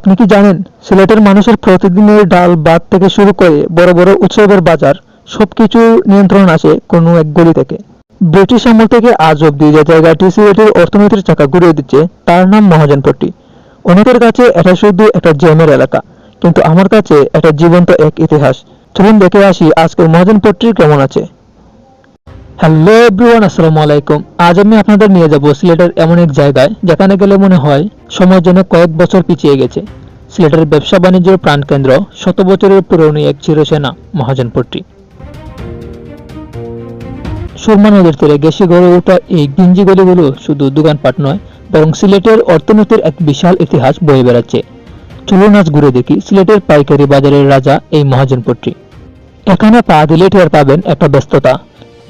আপনি কি জানেন সিলেটের মানুষের প্রতিদিনের ডাল ভাত থেকে শুরু করে বড় বড় উৎসবের বাজার সবকিছু নিয়ন্ত্রণ আসে কোনো এক গলি থেকে। ব্রিটিশ আমল থেকে আজ অব্দি যে জায়গাটি সিলেটের অর্থনীতির চাকা ঘুরিয়ে দিচ্ছে তার নাম মহাজনপট্টি। অনেকের কাছে এটা শুধু একটা জ্যামের এলাকা, কিন্তু আমার কাছে এটা জীবন্ত এক ইতিহাস। চলুন দেখে আসি আজকের মহাজনপট্টি কেমন আছে। হ্যালো এভরিওয়ান, আসসালামু আলাইকুম। আজ আমি আপনাদের নিয়ে যাব সিলেটের এমন এক জায়গায় যেখানে গেলে মনে হয় সময় যেন কয়েক বছর পিছিয়ে গেছে। সিলেটের ব্যবসা বাণিজ্যের প্রাণকেন্দ্র, শত বছরের পুরনো এক চিরসেনা মহাজনপট্টি। সুরমা নদীর তীরে ঘেঁষে গড়ে ওঠা এই গিঞ্জি গলিগুলো শুধু দোকানপাট নয়, বরং সিলেটের অর্থনীতির এক বিশাল ইতিহাস বয়ে বেড়াচ্ছে। চলুন আজ ঘুরে দেখি সিলেটের পাইকারি বাজারের রাজা এই মহাজনপট্টি। এখানে পা দিলে টের পাবেন একটা ব্যস্ততা।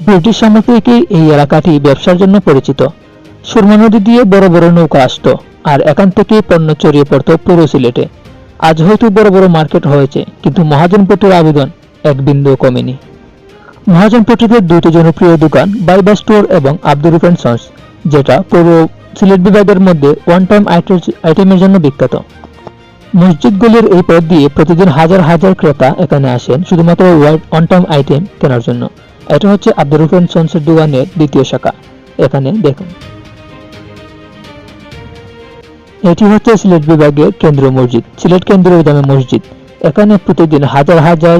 ব্রিটিশ আমল থেকেই এই এলাকাটি ব্যবসার জন্য পরিচিত। সুরমা নদী দিয়ে বড় বড় নৌকা আসতো, আর এখান থেকেই পণ্য ছড়িয়ে পড়তো পুরো সিলেটে। আজ হয়তো বড় বড় মার্কেট হয়েছে, কিন্তু মহাজনপট্টির আবেদন এক বিন্দুও কমেনি। মহাজনপট্টিতে দুটি জনপ্রিয় দোকান, বাইবা স্টোর এবং আব্দুর রুফ এন্ড সন্স, যেটা পুরো সিলেট বিভাগের মধ্যে ওয়ান টাইম আইটেমের জন্য বিখ্যাত। মসজিদ গলির এই পথ দিয়ে প্রতিদিন হাজার হাজার ক্রেতা এখানে আসেন শুধুমাত্র ওয়ান টাইম আইটেম কেনার জন্য। এটা হচ্ছে আব্দুর রুফ এন্ড সন্সের দোকানের দ্বিতীয় শাখা। এখানে দেখুন, এটি হচ্ছে সিলেট বিভাগের কেন্দ্রীয় মসজিদ, সিলেট কেন্দ্রীয় জামে মসজিদ। এখানে প্রতিদিন হাজার হাজার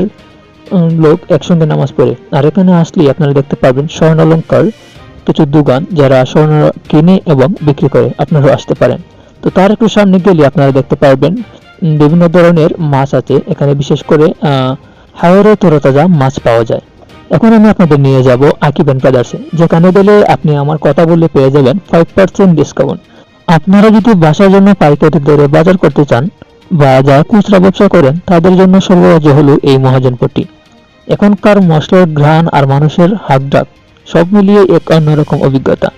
লোক একসঙ্গে নামাজ পড়ে। আর এখানে আসলে আপনারা দেখতে পাবেন স্বর্ণ অলংকার কিছু দোকান, যারা স্বর্ণ কিনে এবং বিক্রি করে। আপনারাও আসতে পারেন। তো তার একটু সামনে গেলে আপনারা দেখতে পারবেন বিভিন্ন ধরনের মাছ আছে এখানে, বিশেষ করে হাওরে তরতাজা মাছ পাওয়া যায়। এখন আমি আপনাদের নিয়ে যাব আকিব এন্ড ব্রাদার্সে, যেখানে গেলে আপনি আমার কথা বলে পেয়ে যাবেন 5% ডিসকাউন্ট। আপনারা যদি বাসার জন্য পাইকারি দরে বাজার করতে চান বা যারা খুচরা ব্যবসা করেন তাদের জন্য সর্বরাজ্য হলো এই মহাজনপট্টি। এখনকার মশলার ঘ্রাণ আর মানুষের হাকডাক সব মিলিয়ে এক অন্যরকম অভিজ্ঞতা।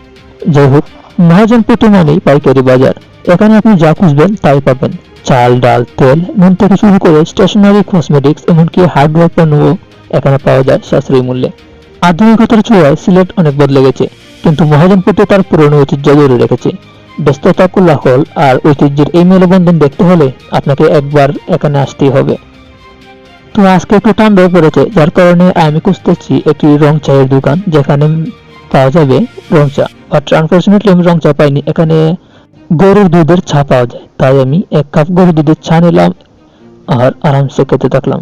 যাই হোক, মহাজনপট্টি মানেই পাইকারি বাজার। এখানে আপনি যা খুঁজবেন তাই পাবেন। চাল, ডাল, তেল, নুন থেকে শুরু করে স্টেশনারি, কসমেটিক্স, এমনকি হার্ডওয়্যার পণ্যও এখানে পাওয়া যায় সাশ্রয়ী মূল্যে। আধুনিকতার ছোঁয়ায় সিলেট অনেক বদলে গেছে, কিন্তু মহাজনপট্টি তার পুরনো ঐতিহ্য ধরে রেখেছে। ব্যস্ততা, কোলাহল আর ঐতিহ্যের এই মেলবন্ধন দেখতে হলে আপনাকে একবার এখানে আসতেই হবে। তো আজকে একটু ঠান্ডাও পড়েছে, যার কারণে আমি খুঁজতেছি একটি রং চায়ের দোকান যেখানে পাওয়া যাবে রং চা। বাট আনফরচুনেটলি আমি রং চা পাইনি। এখানে গরুর দুধের চা পাওয়া যায়, তাই আমি 1 কাপ গরুর দুধের চা নিলাম আর আরামসে খেতে থাকলাম।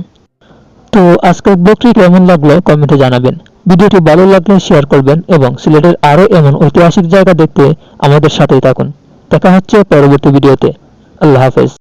তো আজকের ব্লগটি কেমন লাগলো কমেন্টে জানাবেন। ভিডিওটি ভালো লাগলে শেয়ার করবেন এবং সিলেটের আরো এমন ঐতিহাসিক জায়গা দেখতে আমাদের সাথেই থাকুন। দেখা হচ্ছে পরবর্তী ভিডিওতে। আল্লাহ হাফেজ।